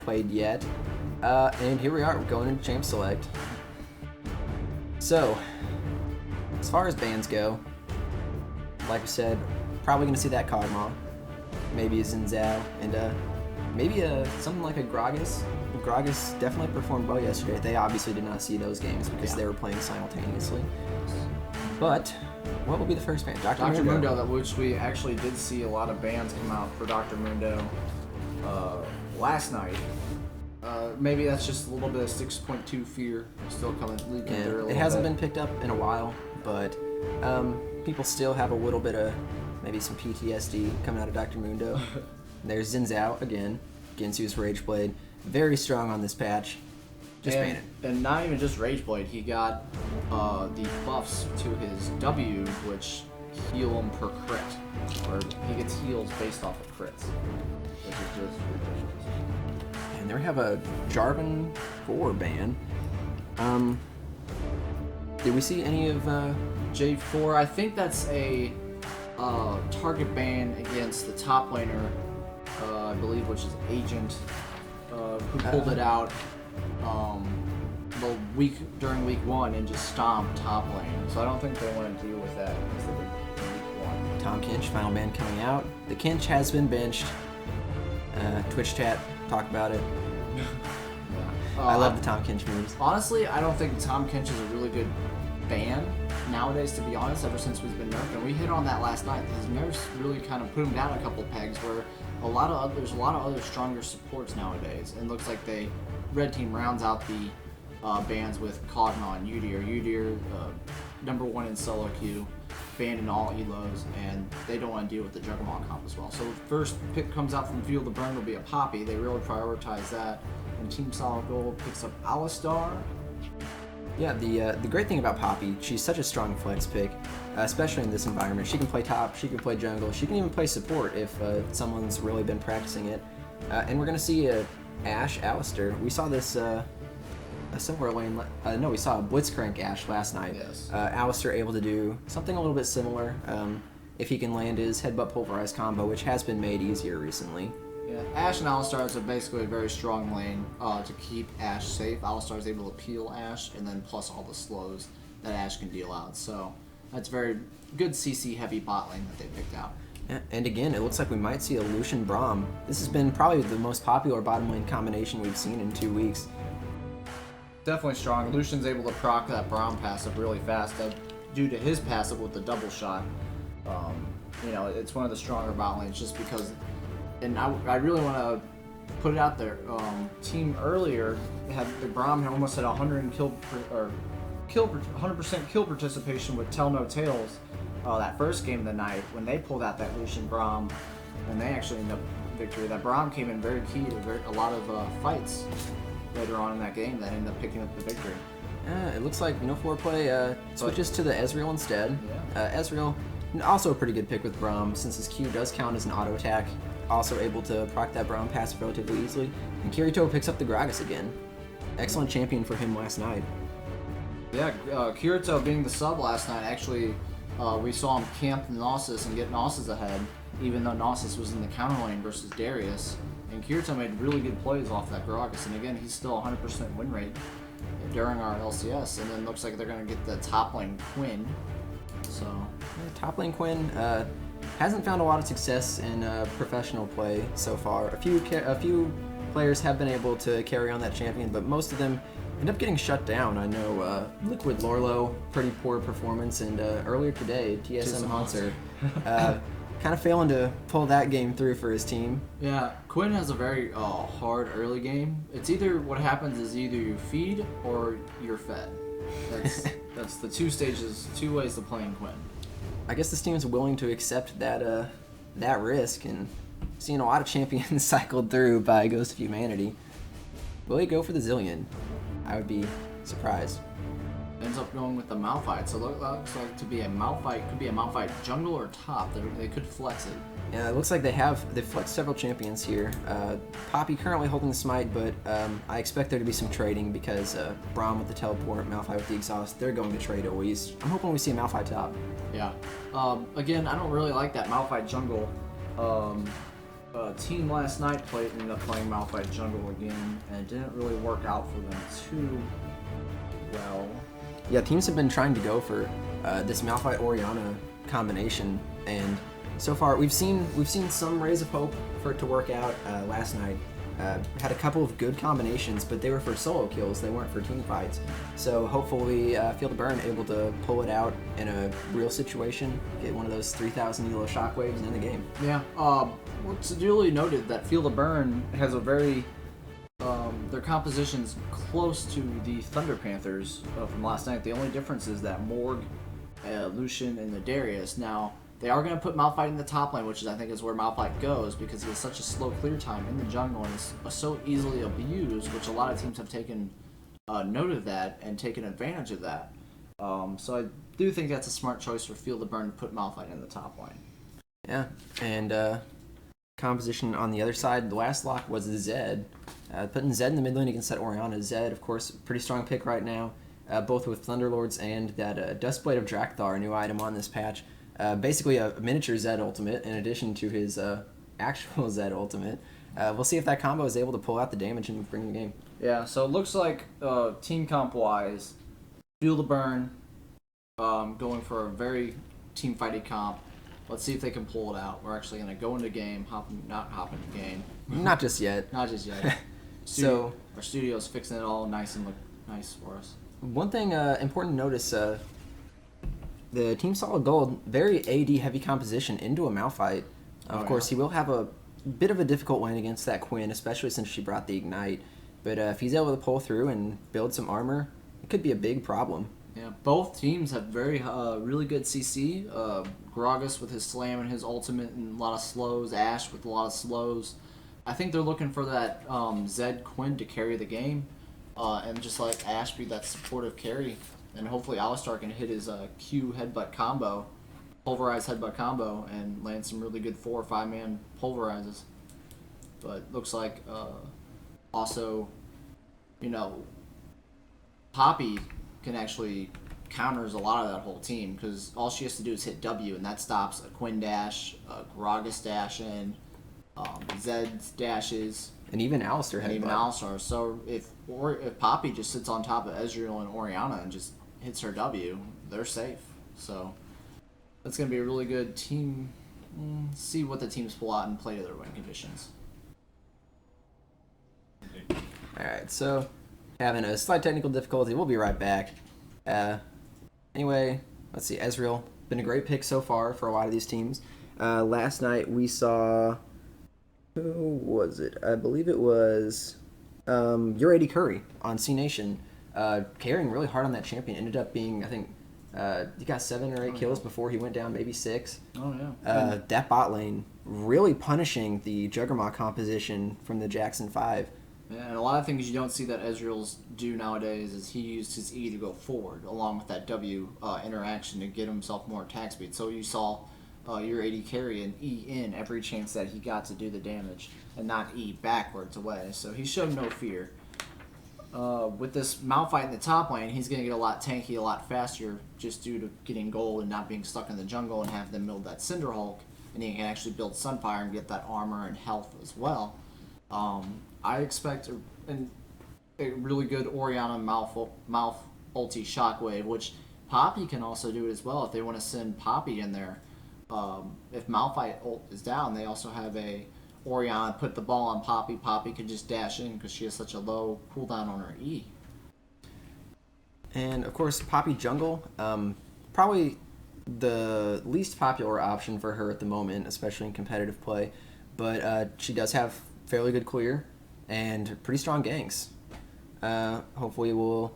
played yet. And here we are, we're going into Champ Select. So, as far as bands go, like I said, probably going to see that Kog'Maw, maybe a Xin Zhao, and maybe something like a Gragas. Gragas definitely performed well yesterday. They obviously did not see those games because they were playing simultaneously. But what will be the first band? Dr. Mundo, which we actually did see a lot of bands come out for Dr. Mundo last night. Maybe that's just a little bit of 6.2 fear still leaking through a little bit. It hasn't been picked up in a while, but people still have a little bit of maybe some PTSD coming out of Dr. Mundo. There's Xin Zhao again, Ginsu's Rageblade, very strong on this patch. Just ban it. And not even just Rageblade, he got the buffs to his W, which heal him per crit, or he gets heals based off of crits, which is just ridiculous. And there we have a Jarvan 4 ban. Did we see any of J4? I think that's a target ban against the top laner, I believe, which is Agent, who pulled it out during week 1 and just stomped top lane. So I don't think they want to deal with that because of week 1. Tahm Kench, final ban coming out. The Kench has been benched. Twitch chat, talk about it. I love the Tahm Kench moves. Honestly, I don't think Tahm Kench is a really good ban nowadays, to be honest, ever since we've been nerfed. And we hit on that last night. His nerfs really kind of put him down a couple pegs where there's a lot of other stronger supports nowadays. And it looks like Red Team rounds out the bans with Kog'Maw and Udyr. Udyr, number 1 in solo queue, banned in all elos, and they don't want to deal with the Juggernaut comp as well. So the first pick comes out from Feel the Burn will be a Poppy. They really prioritize that. And Team Solid Gold picks up Alistar. Yeah, the great thing about Poppy, she's such a strong flex pick, especially in this environment. She can play top, she can play jungle, she can even play support if someone's really been practicing it. And we're going to see Ashe Alistar. We saw this somewhere lane. We saw a Blitzcrank Ashe last night. Yes. Alistar able to do something a little bit similar if he can land his headbutt pulverize combo, which has been made easier recently. Yeah, Ashe and Alistar is basically a very strong lane to keep Ashe safe. Alistar is able to peel Ashe, and then plus all the slows that Ashe can deal out. So that's very good CC heavy bot lane that they picked out. Yeah, and again, it looks like we might see a Lucian Braum. This has been probably the most popular bottom lane combination we've seen in 2 weeks. Definitely strong. Lucian's able to proc that Braum passive really fast due to his passive with the double shot. It's one of the stronger bot lanes just because. And I really want to put it out there. Team earlier had the Braum almost had 100% kill participation with Tell No Tales. That first game of the night when they pulled out that Lucian Braum, and they actually ended up victory. That Braum came in very key to a lot of fights later on in that game that ended up picking up the victory. It looks like no foreplay switches to the Ezreal instead. Yeah. Ezreal, also a pretty good pick with Braum since his Q does count as an auto attack. Also able to proc that Braum passive relatively easily. And Kirito picks up the Gragas again. Excellent champion for him last night. Yeah, Kirito being the sub last night, actually, we saw him camp Gnosis and get Gnosis ahead, even though Gnosis was in the counter lane versus Darius. And Kirito made really good plays off that Gragas. And again, he's still 100% win rate during our LCS. And then looks like they're going to get the top lane Quinn. So top lane Quinn hasn't found a lot of success in professional play so far. A few players have been able to carry on that champion, but most of them end up getting shut down. I know Liquid Lorlo, pretty poor performance, and earlier today, TSM Hunter kind of failing to pull that game through for his team. Yeah, Quinn has a very hard early game. It's either what happens is either you feed or you're fed. That's the two ways to playing Quinn. I guess this team is willing to accept that risk, and seeing a lot of champions cycled through by Ghost of Humanity. Will he go for the Zillion? I would be surprised. Ends up going with the Malphite, so it looks like to be a Malphite, could be a Malphite jungle or top. They could flex it. Yeah, it looks like they've flexed several champions here. Poppy currently holding the smite, but I expect there to be some trading because Braum with the teleport, Malphite with the exhaust, they're going to trade always. I'm hoping we see a Malphite top. Yeah. Again, I don't really like that Malphite jungle team last night ended up playing Malphite Jungle again, and it didn't really work out for them too well. Yeah, teams have been trying to go for this Malphite Orianna combination, and so far we've seen some rays of hope for it to work out. Last night had a couple of good combinations, but they were for solo kills. They weren't for team fights. So hopefully, Feel the Burn able to pull it out in a real situation, get one of those 3,000 yellow shockwaves in the game. Yeah. It's duly noted that Feel the Burn has a very their composition's close to the Thunder Panthers from last night. The only difference is that Morg, Lucian, and the Darius. Now, they are going to put Malphite in the top lane, which I think is where Malphite goes, because he has such a slow clear time in the jungle and is so easily abused, which a lot of teams have taken note of that and taken advantage of that. So I do think that's a smart choice for Feel the Burn to put Malphite in the top lane. Yeah, and composition on the other side, the last lock was Zed. Putting Zed in the mid lane against that Orianna. Zed, of course, pretty strong pick right now, both with Thunderlords and that Dustblade of Drakthar, a new item on this patch. Basically a miniature Zed ultimate in addition to his actual Zed ultimate. We'll see if that combo is able to pull out the damage and bring the game. Yeah, so it looks like team comp-wise, Feel the Burn going for a very team-fighty comp. Let's see if they can pull it out. We're actually going to go into game, not hop into game. Not just yet. Not just yet. So our studio's fixing it all nice and look nice for us. One thing important to notice, the Team Solid Gold, very AD heavy composition into a Malphite. Of course, he will have a bit of a difficult win against that Quinn, especially since she brought the Ignite. But if he's able to pull through and build some armor, it could be a big problem. Yeah, both teams have very really good CC. Gragas with his slam and his ultimate and a lot of slows. Ashe with a lot of slows. I think they're looking for that Zed Quinn to carry the game, and just let Ashe be that supportive carry. And hopefully Alistar can hit his Q headbutt combo, pulverized headbutt combo, and land some really good 4 or 5 man pulverizes. But looks like also, Poppy can actually counters a lot of that whole team, because all she has to do is hit W, and that stops a Quinn dash, a Gragas dash in, Zed's dashes, and even Alistar and even Alistar. So if Poppy just sits on top of Ezreal and Orianna and just hits her W, they're safe. So that's going to be a really good team. See what the teams pull out and play to their win conditions. Alright, so having a slight technical difficulty. We'll be right back. Anyway, let's see. Ezreal, been a great pick so far for a lot of these teams. Last night we saw... Who was it? I believe it was your AD Curry on C Nation, carrying really hard on that champion. Ended up being, I think, he got 7 or 8 kills before he went down, maybe 6. Oh, yeah. That bot lane really punishing the Juggernaut composition from the Jackson 5. Yeah, and a lot of things you don't see that Ezreal's do nowadays is he used his E to go forward, along with that W interaction to get himself more attack speed. So you saw your AD carry and E in every chance that he got to do the damage, and not E backwards away. So he showed no fear. With this Malphite in the top lane, he's going to get a lot tanky, a lot faster, just due to getting gold and not being stuck in the jungle, and have them build that Cinderhulk, and he can actually build Sunfire and get that armor and health as well. I expect a really good Orianna Malf ulti Shockwave, which Poppy can also do it as well if they want to send Poppy in there. If Malphite ult is down, they also have a Orianna put the ball on Poppy. Poppy can just dash in because she has such a low cooldown on her E. And of course, Poppy jungle, probably the least popular option for her at the moment, especially in competitive play. But she does have fairly good clear and pretty strong ganks. Hopefully we'll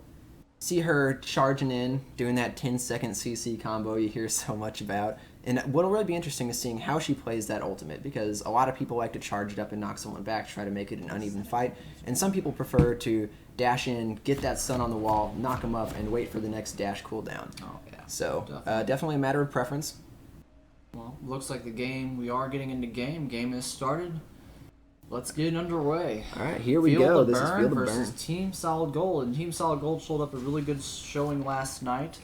see her charging in, doing that 10-second CC combo you hear so much about. And what'll really be interesting is seeing how she plays that ultimate, because a lot of people like to charge it up and knock someone back, try to make it an uneven fight. And some people prefer to dash in, get that stun on the wall, knock them up, and wait for the next dash cooldown. Oh, yeah. So, definitely a matter of preference. Well, looks like we are getting into game. Game has started. Let's get underway. All right, here we go. This is Feel the versus Burn. Team Solid Gold. And Team Solid Gold showed up a really good showing last night.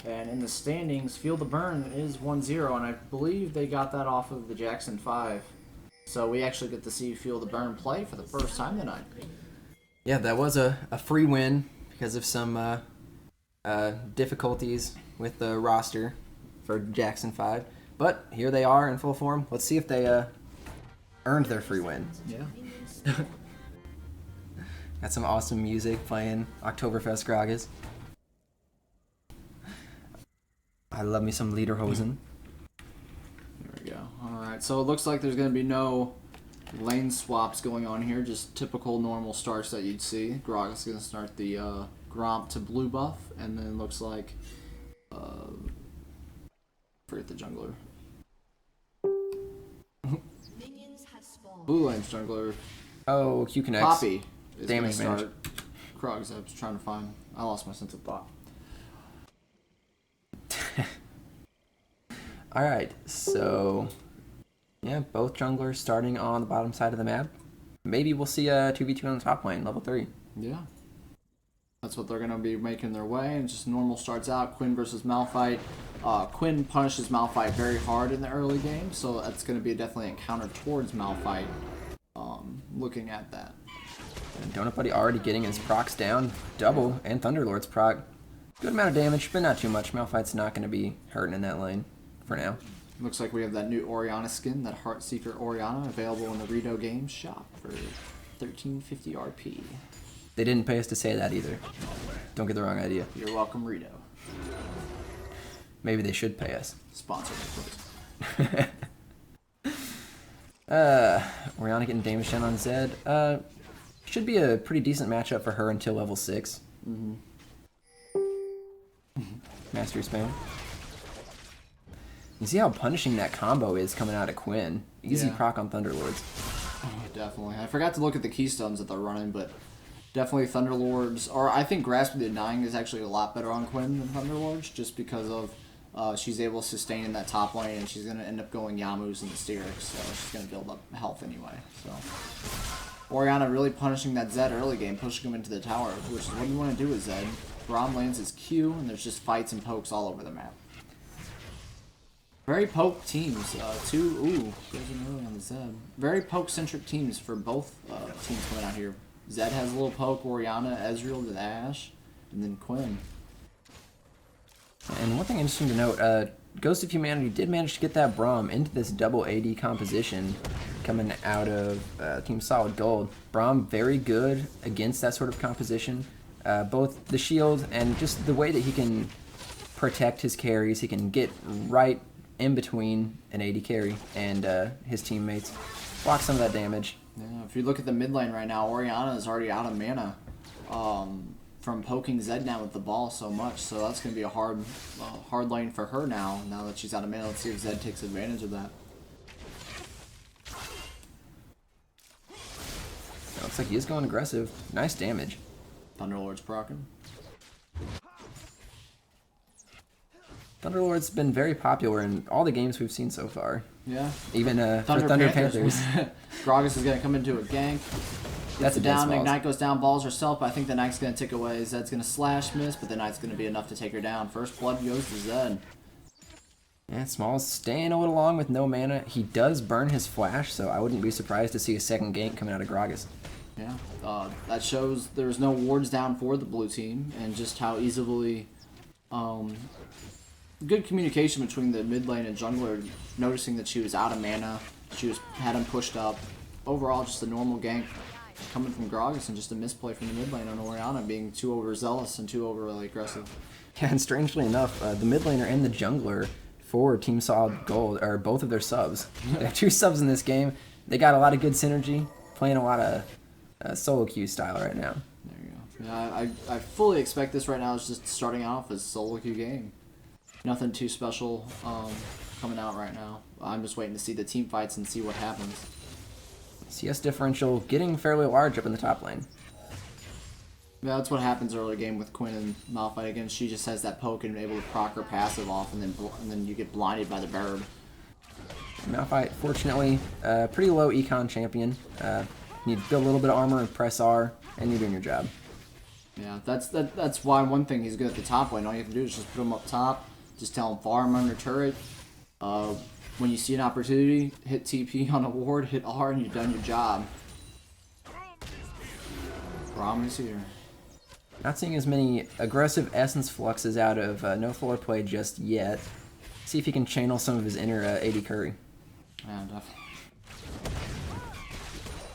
And in the standings, Feel the Burn is 1-0. And I believe they got that off of the Jackson 5. So we actually get to see Feel the Burn play for the first time tonight. Yeah, that was a free win because of some difficulties with the roster for Jackson 5. But here they are in full form. Let's see if they earned their free win. Yeah. Got some awesome music playing Oktoberfest Gragas. I love me some Lederhosen. There we go. Alright, so it looks like there's going to be no lane swaps going on here. Just typical normal starts that you'd see. Gragas is going to start the Gromp to blue buff, and then looks like forget the jungler. Blue lane's jungler. Oh, Q connects. Poppy is going to Damage start. manage. Krogs, I was trying to find. I lost my sense of thought. Alright, so yeah, both junglers starting on the bottom side of the map. Maybe we'll see a 2v2 on the top lane, level 3. Yeah. That's what they're going to be making their way. And just normal starts out. Quinn versus Malphite. Quinn punishes Malphite very hard in the early game, so that's going to be definitely a counter towards Malphite. Looking at that. And Donut Buddy already getting his procs down, double, and Thunderlord's proc. Good amount of damage, but not too much. Malphite's not going to be hurting in that lane for now. Looks like we have that new Orianna skin, that Heartseeker Orianna, available in the Rito Games shop for $13.50 RP. They didn't pay us to say that either. Don't get the wrong idea. You're welcome, Rito. Maybe they should pay us. Sponsor me, please. Orianna getting damage down on Zed. Should be a pretty decent matchup for her until level 6. Mm-hmm. Mastery spam. You see how punishing that combo is coming out of Quinn. Easy Yeah. proc on Thunderlords. Oh, definitely. I forgot to look at the keystones that they're running, but definitely Thunderlords, or I think Grasp of the Undying is actually a lot better on Quinn than Thunderlords, just because of she's able to sustain in that top lane, and she's going to end up going Yamus and the Styrics, so she's going to build up health anyway. So Orianna really punishing that Zed early game, pushing him into the tower, which is what you want to do with Zed. Braum lands his Q, and there's just fights and pokes all over the map. Very poke teams. Goes in early on the Zed. Very poke-centric teams for both teams coming out here. Zed has a little poke, Orianna, Ezreal to the Ashe, and then Quinn. And one thing interesting to note, Ghost of Humanity did manage to get that Braum into this double AD composition coming out of Team Solid Gold. Braum very good against that sort of composition. Both the shield and just the way that he can protect his carries. He can get right in between an AD carry and his teammates. Block some of that damage. Yeah, if you look at the mid lane right now, Orianna is already out of mana from poking Zed now with the ball so much. So that's going to be a hard lane for her now that she's out of mana. Let's see if Zed takes advantage of that. Looks like he is going aggressive. Nice damage. Thunderlord's proccing. Thunderlord's been very popular in all the games we've seen so far. Yeah. Even for Thunder Panthers. Gragas is going to come into a gank. That's a down. balls. Ignite goes down, balls herself, but I think the Knight's going to tick away. Zed's going to slash miss, but the Knight's going to be enough to take her down. First blood goes to Zed. Yeah, Small's staying a little long with no mana. He does burn his flash, so I wouldn't be surprised to see a second gank coming out of Gragas. Yeah, that shows there's no wards down for the blue team, and just how easily good communication between the mid lane and jungler, noticing that she was out of mana, had him pushed up. Overall, just a normal gank coming from Gragas, and just a misplay from the mid lane on Orianna being too overzealous and too overly aggressive. Yeah, and strangely enough, the mid laner and the jungler for Team Solid Gold are both of their subs. They have 2 subs in this game. They got a lot of good synergy, playing a lot of solo queue style right now. There you go. Yeah, I fully expect this right now is just starting off as a solo queue game. Nothing too special coming out right now. I'm just waiting to see the team fights and see what happens. CS differential getting fairly large up in the top lane. Yeah, that's what happens early game with Quinn and Malphite. Again, she just has that poke and able to proc her passive off, and then you get blinded by the bird. Malphite, fortunately, pretty low econ champion. You need to build a little bit of armor and press R, and you're doing your job. Yeah, that's why one thing he's good at the top lane. All you have to do is just put him up top, just tell him farm under turret, when you see an opportunity, hit TP on a ward, hit R, and you've done your job. Braum is here. Not seeing as many aggressive Essence fluxes out of no floor play just yet. See if he can channel some of his inner AD Curry. Yeah, definitely.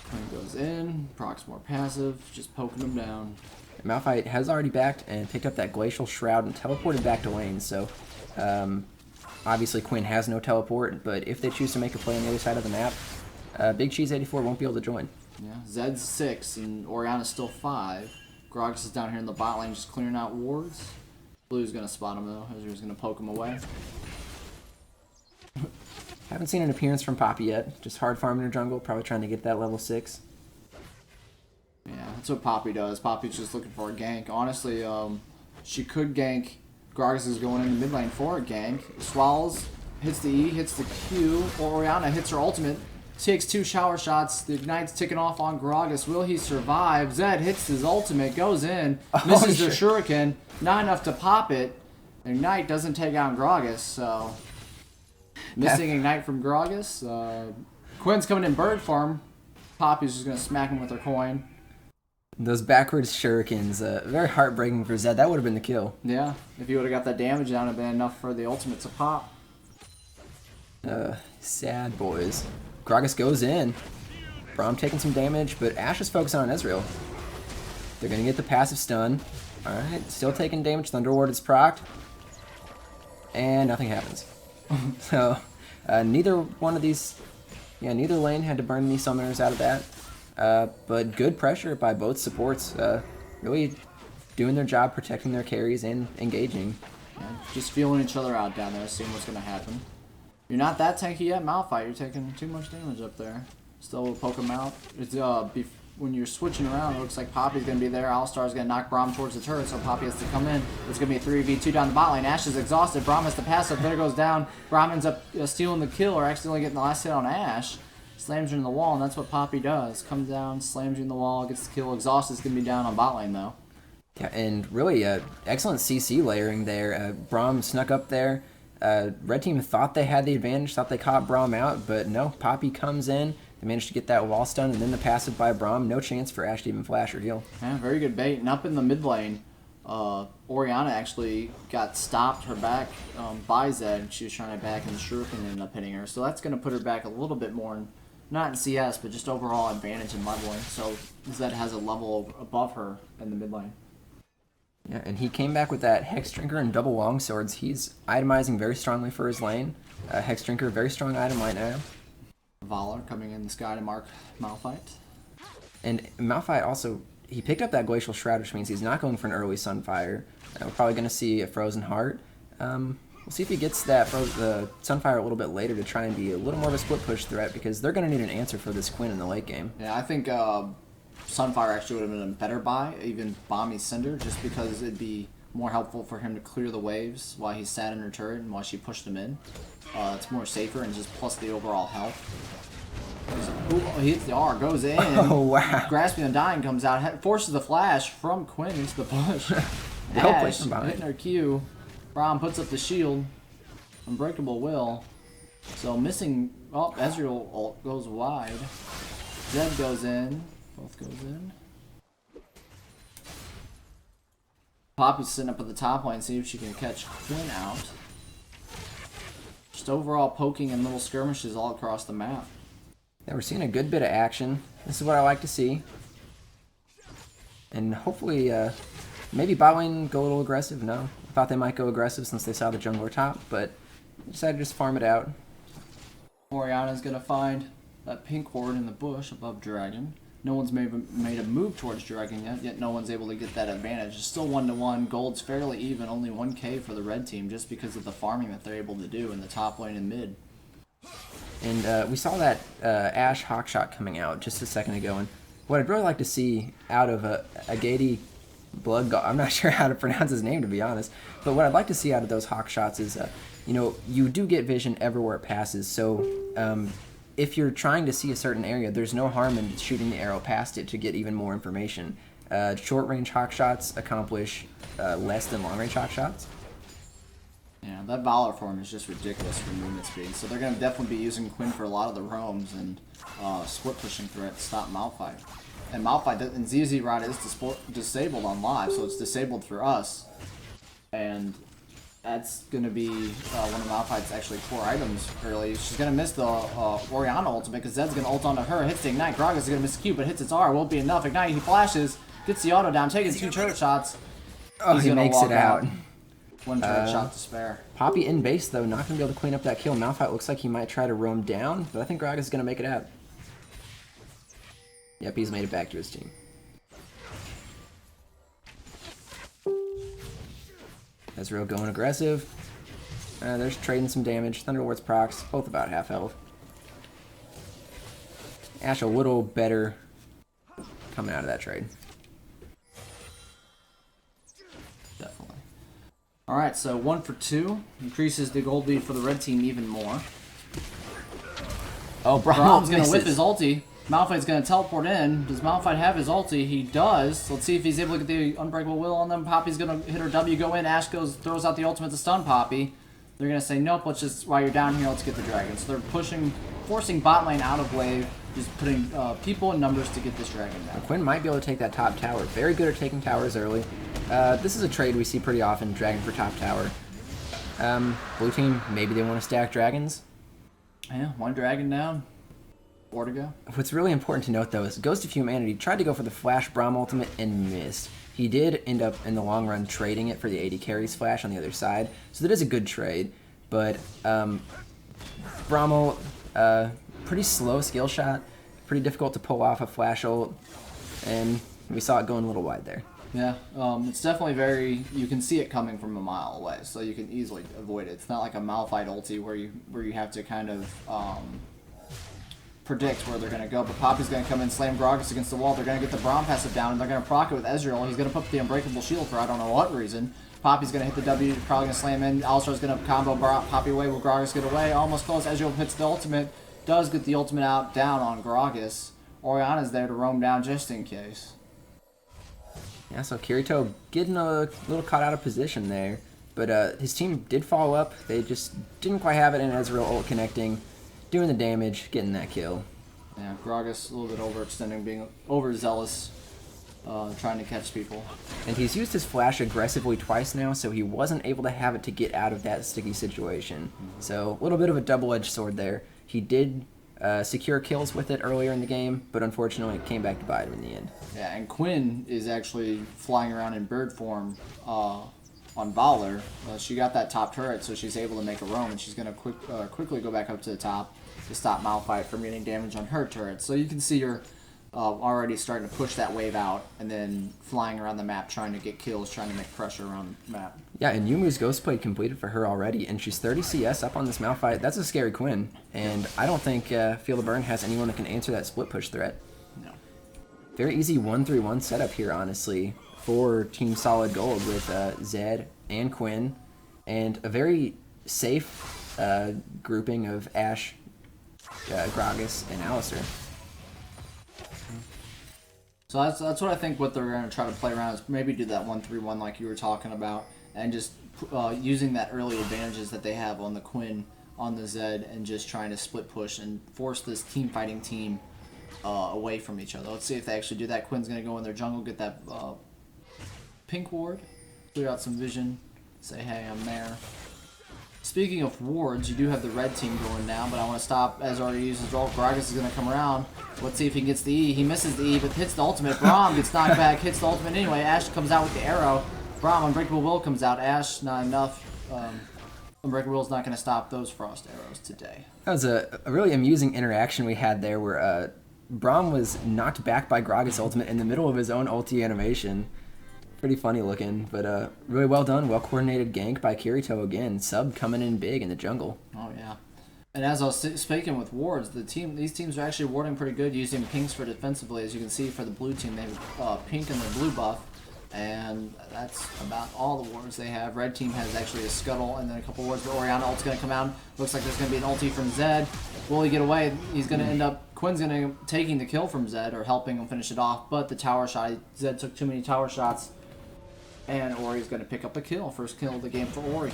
Quinn goes in, Proc's more passive, just poking him down. Malphite has already backed and picked up that Glacial Shroud and teleported back to lane, so obviously Quinn has no teleport, but if they choose to make a play on the other side of the map, Big Cheese 84 won't be able to join. Yeah, Zed's 6 and Oriana's still 5. Gragas is down here in the bot lane just clearing out wards. Blue's going to spot him though, Ezreal's going to poke him away. Haven't seen an appearance from Poppy yet, just hard farming her jungle, probably trying to get that level 6. Yeah, that's what Poppy does. Poppy's just looking for a gank. Honestly, she could gank. Gragas is going in the mid lane for a gank. Swallows, hits the E, hits the Q. Oriana hits her ultimate, takes 2 shower shots. The Ignite's ticking off on Gragas. Will he survive? Zed hits his ultimate, goes in, misses the shuriken. Not enough to pop it. Ignite doesn't take out Gragas, so... Missing Ignite from Gragas. Quinn's coming in bird farm. Poppy's just going to smack him with her coin. Those backwards shurikens, very heartbreaking for Zed. That would have been the kill. Yeah, if he would have got that damage down, it would have been enough for the ultimate to pop. Sad boys. Gragas goes in. Braum taking some damage, but Ashe is focusing on Ezreal. They're going to get the passive stun. Alright, still taking damage. Thunder Ward is procced. And nothing happens. So, neither one of these... Yeah, neither lane had to burn any summoners out of that. But good pressure by both supports. Really doing their job, protecting their carries and engaging. Yeah, just feeling each other out down there, seeing what's going to happen. You're not that tanky yet, Malphite. You're taking too much damage up there. Still poke him out. It's, when you're switching around, it looks like Poppy's going to be there. Alistar's going to knock Braum towards the turret, so Poppy has to come in. It's going to be a 3v2 down the bot lane. Ashe is exhausted. Braum has to pass up. There goes down. Braum ends up stealing the kill or accidentally getting the last hit on Ashe. Slams her in the wall, and that's what Poppy does. Comes down, slams you in the wall, gets the kill. Exhaust is going to be down on bot lane, though. Yeah, and really excellent CC layering there. Braum snuck up there. Red team thought they had the advantage, thought they caught Braum out, but no, Poppy comes in. They managed to get that wall stun, and then the passive by Braum. No chance for Ashe to even flash or heal. Yeah, very good bait. And up in the mid lane, Oriana actually got stopped her back by Zed. She was trying to back, and the Shuriken ended up hitting her. So that's going to put her back a little bit more, not in CS, but just overall advantage in leveling. So Zed has a level above her in the mid lane. Yeah, and he came back with that Hex Drinker and double longswords. He's itemizing very strongly for his lane. Hex Drinker, very strong item right now. Valor coming in the sky to mark Malphite. And Malphite also, he picked up that Glacial Shroud, which means he's not going for an early Sunfire. We're probably going to see a Frozen Heart. We'll see if he gets that Sunfire a little bit later to try and be a little more of a split push threat, because they're going to need an answer for this Quinn in the late game. Yeah, I think Sunfire actually would have been a better buy, even Bomby Cinder, just because it'd be more helpful for him to clear the waves while he sat in her turret and while she pushed him in. It's more safer, and just plus the overall health. Ooh, he hits the R, goes in. Oh, wow. Grasping Undying comes out, forces the flash from Quinn into the bush. Ashe hitting her Q. Braum puts up the shield. Unbreakable Will. So missing... Oh, Ezreal ult goes wide. Zed goes in. Both goes in. Poppy's sitting up at the top lane, see if she can catch Quinn out. Just overall poking and little skirmishes all across the map. Yeah, we're seeing a good bit of action. This is what I like to see. And hopefully, maybe bot lane go a little aggressive. No, I thought they might go aggressive since they saw the jungler top, but decided to just farm it out. Oriana's gonna find that pink ward in the bush above Dragon. No one's made a move towards Dragon yet no one's able to get that advantage. It's still 1-1. Gold's fairly even, only 1k for the red team, just because of the farming that they're able to do in the top lane and mid. And we saw that Ashe Hawkshot coming out just a second ago, and what I'd really like to see out of Agadi Blood God, I'm not sure how to pronounce his name, to be honest, but what I'd like to see out of those Hawkshots is, you know, you do get vision everywhere it passes, so if you're trying to see a certain area, there's no harm in shooting the arrow past it to get even more information. Short-range Hawkshots accomplish less than long-range Hawkshots. Yeah, that Valor form is just ridiculous for movement speed. So they're going to definitely be using Quinn for a lot of the roams and split pushing threat to stop Malphite. And Malphite and ZZ Rod is disabled on live, so it's disabled for us. And that's going to be one of Malphite's actually core items early. She's going to miss the Orianna ultimate because Zed's going to ult onto her, hits the Ignite. Gragas is going to miss the Q, but hits its R. Won't be enough. Ignite, he flashes, gets the auto down, taking 2 turret shots. Oh, he makes it out. 1 turret shot to spare. Poppy in base, though, not going to be able to clean up that kill. Malphite looks like he might try to roam down, but I think Gragas is going to make it out. Yep, he's made it back to his team. Ezreal going aggressive. There's trading some damage. Thunderlord's procs, both about half health. Ashe a little better coming out of that trade. Definitely. Alright, so 1 for 2. Increases the gold lead for the red team even more. Oh, Brahm's going to whip his ulti. Malphite's going to teleport in. Does Malphite have his ulti? He does. Let's see if he's able to get the Unbreakable Will on them. Poppy's going to hit her W, go in. Ashe throws out the ultimate to stun Poppy. They're going to say, nope, let's just, while you're down here, let's get the dragon. So they're forcing bot lane out of wave, just putting people and numbers to get this dragon down. Quinn might be able to take that top tower. Very good at taking towers early. This is a trade we see pretty often, dragon for top tower. Blue team, maybe they want to stack dragons. Yeah, 1 dragon down. 4 to go. What's really important to note, though, is Ghost of Humanity tried to go for the Flash Braum ultimate and missed. He did end up, in the long run, trading it for the AD carries Flash on the other side, so that is a good trade. But Braum pretty slow skill shot, pretty difficult to pull off a Flash ult, and we saw it going a little wide there. Yeah, it's definitely you can see it coming from a mile away, so you can easily avoid it. It's not like a Malphite ulti where you have to kind of predict where they're going to go, but Poppy's going to come in, slam Gragas against the wall. They're going to get the Braum passive down, and they're going to proc it with Ezreal. He's going to put the Unbreakable Shield for I don't know what reason. Poppy's going to hit the W, probably going to slam in. Alistar's going to combo Poppy away. Will Gragas get away? Almost close. Ezreal hits the ultimate, does get the ultimate out, down on Gragas. Orianna's there to roam down just in case. Yeah, so Kirito getting a little caught out of position there, but his team did follow up. They just didn't quite have it, and Ezreal ult connecting, doing the damage, getting that kill. Yeah, Gragas a little bit overextending, being overzealous, trying to catch people. And he's used his flash aggressively twice now, so he wasn't able to have it to get out of that sticky situation. So a little bit of a double-edged sword there. He did secure kills with it earlier in the game, but unfortunately it came back to bite him in the end. Yeah, and Quinn is actually flying around in bird form on Valor. She got that top turret, so she's able to make a roam, and she's going to quickly go back up to the top to stop Malphite from getting damage on her turret. So you can see her already starting to push that wave out, and then flying around the map, trying to get kills, trying to make pressure around the map. Yeah, and Yumu's Ghost Plate completed for her already, and she's 30 CS up on this Malphite. That's a scary Quinn, and I don't think Feel the Burn has anyone that can answer that split push threat. No. Very easy 1-3-1 setup here, honestly, for Team Solid Gold with Zed and Quinn, and a very safe grouping of Ashe, Gragas, and Alistar. So that's what I think what they're going to try to play around is maybe do that 1-3-1 like you were talking about, and just using that early advantages that they have on the Quinn, on the Zed, and just trying to split push and force this team fighting team away from each other. Let's see if they actually do that. Quinn's going to go in their jungle, get that pink ward, clear out some vision, say, hey, I'm there. Speaking of wards, you do have the red team going now, but I want to stop as already uses ult. Gragas is going to come around. Let's see if he gets the E. He misses the E, but hits the ultimate. Braum gets knocked back, hits the ultimate anyway. Ashe comes out with the arrow. Braum, Unbreakable Will comes out. Ashe, not enough. Unbreakable Will's not going to stop those frost arrows today. That was a really amusing interaction we had there where Braum was knocked back by Gragas' ultimate in the middle of his own ulti animation. Pretty funny looking, but really well done, well coordinated gank by Kirito again. Sub coming in big in the jungle. Oh yeah, and as I was speaking with wards, these teams are actually warding pretty good, using pinks for defensively. As you can see, for the blue team, they have pink and the blue buff, and that's about all the wards they have. Red team has actually a scuttle and then a couple wards, but Orianna ult's gonna come out. Looks like there's gonna be an ulti from Zed. Will he get away? He's gonna end up. Quinn's gonna taking the kill from Zed or helping him finish it off, but the tower shot. Zed took too many tower shots. And Ori's going to pick up a kill. First kill of the game for Ori.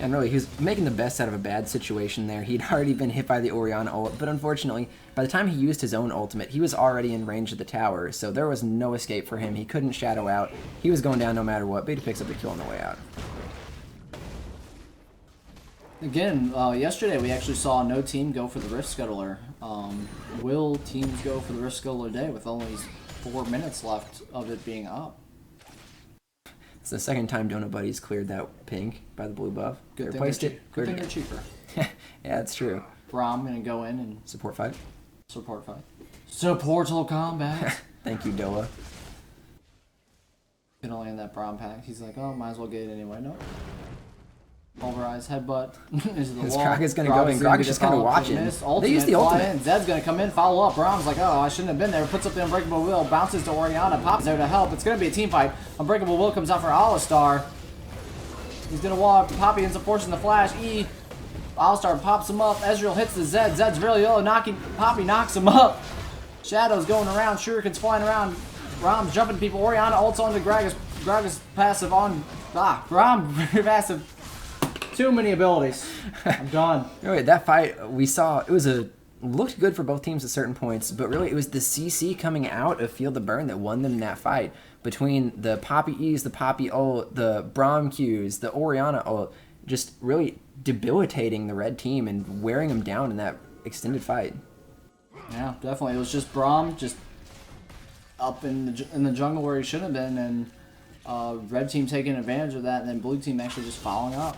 And really, he was making the best out of a bad situation there. He'd already been hit by the Orianna ult, but unfortunately, by the time he used his own ultimate, he was already in range of the tower, so there was no escape for him. He couldn't shadow out. He was going down no matter what, but he picks up the kill on the way out. Again, yesterday we actually saw no team go for the Rift Scuttler. Will teams go for the Rift Scuttler today with only 4 minutes left of it being up? It's the second time Donut Buddies cleared that pink by the blue buff. Good they thing replaced they're it. Good thing they're cheaper. Yeah, that's true. Braum gonna go in and Support fight. support fight. Supportal combat. Thank you, Doa. Gonna land that Braum pack. He's like, oh, might as well get it anyway. No. Pulverize, headbutt into the wall. Grog is going to go in. Grog is just kind of watching. They use the ultimate. Zed's going to come in, follow up. Braum's like, oh, I shouldn't have been there. Puts up the Unbreakable Will, bounces to Orianna, pops there to help. It's going to be a team fight. Unbreakable Will comes out for Alistar. He's going to walk. Poppy ends up forcing the flash. Alistar pops him up. Ezreal hits the Zed. Zed's really low. Poppy knocks him up. Shadow's going around. Shuriken's flying around. Braum's jumping people. Orianna ults onto Gragas. Gragas passive on. Braum passive. Too many abilities. I'm done. Anyway, that fight we saw, looked good for both teams at certain points, but really it was the CC coming out of Feel the Burn that won them that fight. Between the Poppy E's, the Poppy ult, the Braum Q's, the Orianna ult, just really debilitating the red team and wearing them down in that extended fight. Yeah, definitely. It was just Braum just up in the jungle where he should have been, and red team taking advantage of that, and then blue team actually just following up.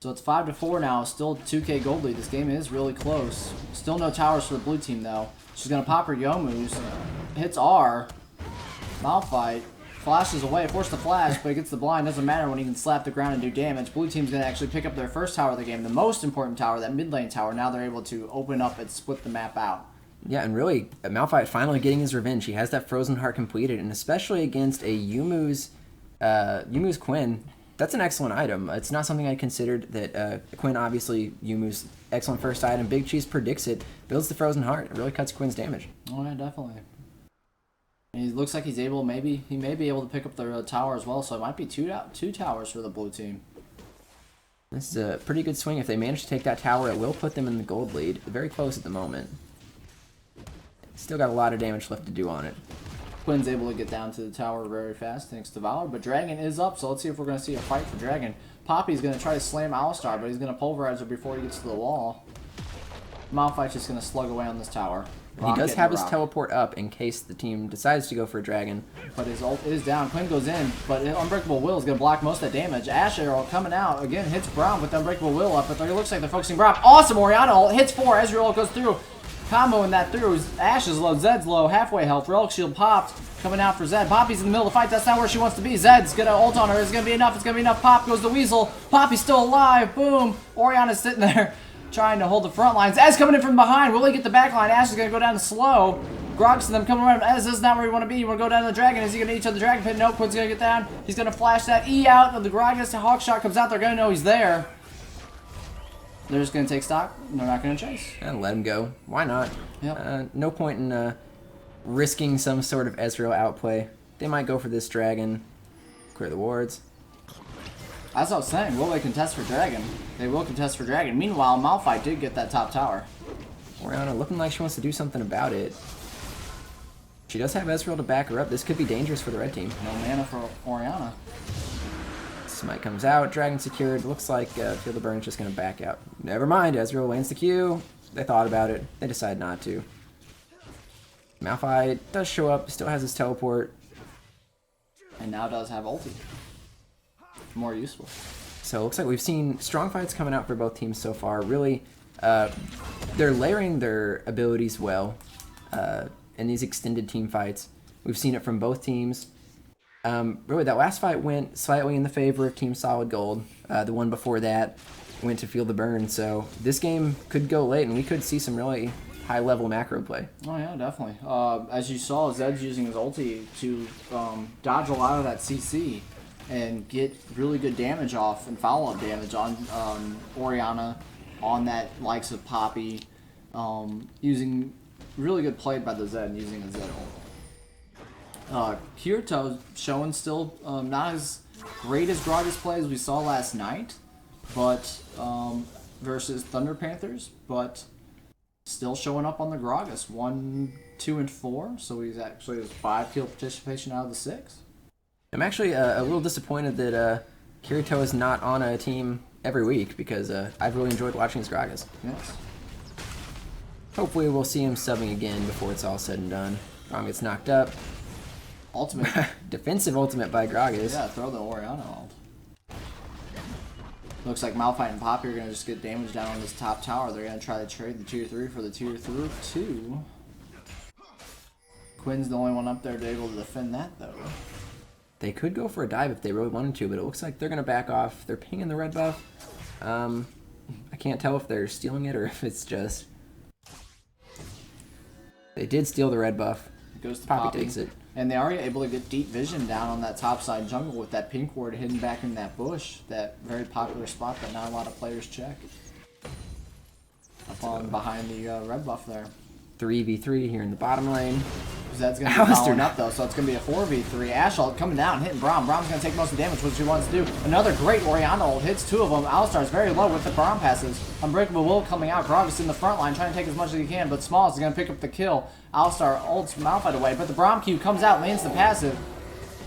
So it's 5-4 now, still 2k gold lead. This game is really close. Still no towers for the blue team though. She's gonna pop her Youmu's, hits R, Malphite, flashes away, forced the flash, but he gets the blind. Doesn't matter when he can slap the ground and do damage. Blue team's gonna actually pick up their first tower of the game, the most important tower, that mid lane tower. Now they're able to open up and split the map out. Yeah, and really, Malphite finally getting his revenge. He has that Frozen Heart completed, and especially against a Youmu's Quinn. That's an excellent item. It's not something I considered. That Quinn, obviously, Youmu's excellent first item. Big Cheese predicts it, builds the Frozen Heart. It really cuts Quinn's damage. Oh yeah, definitely. And he looks like he's able. He may be able to pick up the tower as well. So it might be two towers for the blue team. This is a pretty good swing. If they manage to take that tower, it will put them in the gold lead. Very close at the moment. Still got a lot of damage left to do on it. Quinn's able to get down to the tower very fast thanks to Valor, but Dragon is up, so let's see if we're going to see a fight for Dragon. Poppy's going to try to slam Alistar, but he's going to pulverize her before he gets to the wall. Malphite's just going to slug away on this tower. He does have his teleport up in case the team decides to go for a Dragon. But his ult is down. Quinn goes in, but Unbreakable Will is going to block most of that damage. Ash Arrow coming out, again hits Braum with the Unbreakable Will up, but it looks like they're focusing Braum. Awesome Orianna ult, hits 4, Ezreal goes through. Comboing that through. Ash is low, Zed's low, halfway health. Relic Shield popped, coming out for Zed. Poppy's in the middle of the fight, that's not where she wants to be. Zed's gonna ult on her, it's gonna be enough, Pop goes the Weasel. Poppy's still alive, boom. Orianna's sitting there, trying to hold the front lines. Ez coming in from behind, will he get the back line? Ash is gonna go down slow. Grog's and them coming around. Ez is not where you want to be. You want to go down to the Dragon. Is he gonna eat to the Dragon Pit? No, Quinn's gonna get down. He's gonna flash that E out, and the Gragas Hawkshot comes out, they're gonna know he's there. They're just going to take stock, and they're not going to chase. And let him go. Why not? Yep. No point in risking some sort of Ezreal outplay. They might go for this Dragon. Clear the wards. As I was saying, will they contest for Dragon? They will contest for Dragon. Meanwhile, Malphite did get that top tower. Orianna looking like she wants to do something about it. She does have Ezreal to back her up. This could be dangerous for the red team. No mana for Orianna. Smite comes out, Dragon secured. Looks like Feel the Burn's just going to back out. Never mind, Ezreal lands the Q. They thought about it. They decide not to. Malphite does show up, still has his teleport. And now does have ulti. More useful. So it looks like we've seen strong fights coming out for both teams so far. Really, they're layering their abilities well in these extended team fights. We've seen it from both teams. Really, that last fight went slightly in the favor of Team Solid Gold. The one before that went to Feel the Burn. So this game could go late, and we could see some really high-level macro play. Oh, yeah, definitely. As you saw, Zed's using his ulti to dodge a lot of that CC and get really good damage off and follow-up damage on Orianna, on that likes of Poppy, using really good play by the Zed using a Zed ult. Kirito showing still not as great as Gragas play as we saw last night, but versus Thunder Panthers, but still showing up on the Gragas. 1, 2, and 4. So he's actually has 5 kill participation out of the 6. I'm actually a little disappointed that Kirito is not on a team every week because I've really enjoyed watching his Gragas. Yes. Hopefully we'll see him subbing again before it's all said and done. Grom gets knocked up. Ultimate. Defensive ultimate by Gragas. Yeah, throw the Oriana ult. Looks like Malphite and Poppy are going to just get damage down on this top tower. They're going to try to trade the tier 3 for the tier 2. Quinn's the only one up there to be able to defend that, though. They could go for a dive if they really wanted to, but it looks like they're going to back off. They're pinging the red buff. I can't tell if they're stealing it or if it's just... They did steal the red buff. It goes to Poppy Poppy. takes it. And they are able to get deep vision down on that top side jungle with that pink ward hidden back in that bush. That very popular spot that not a lot of players check. Up on behind the red buff there. 3v3 here in the bottom lane. Zed's going to be following up, though, so it's going to be a 4v3. Ashe ult coming down, hitting Braum. Braum's going to take most of the damage, which he wants to do. Another great Oriana ult hits 2 of them. Alistar's very low with the Braum passes. Unbreakable Will coming out. Gragas in the front line, trying to take as much as he can, but Smalls is going to pick up the kill. Alistar ults Malphite away, but the Braum Q comes out, lands the passive.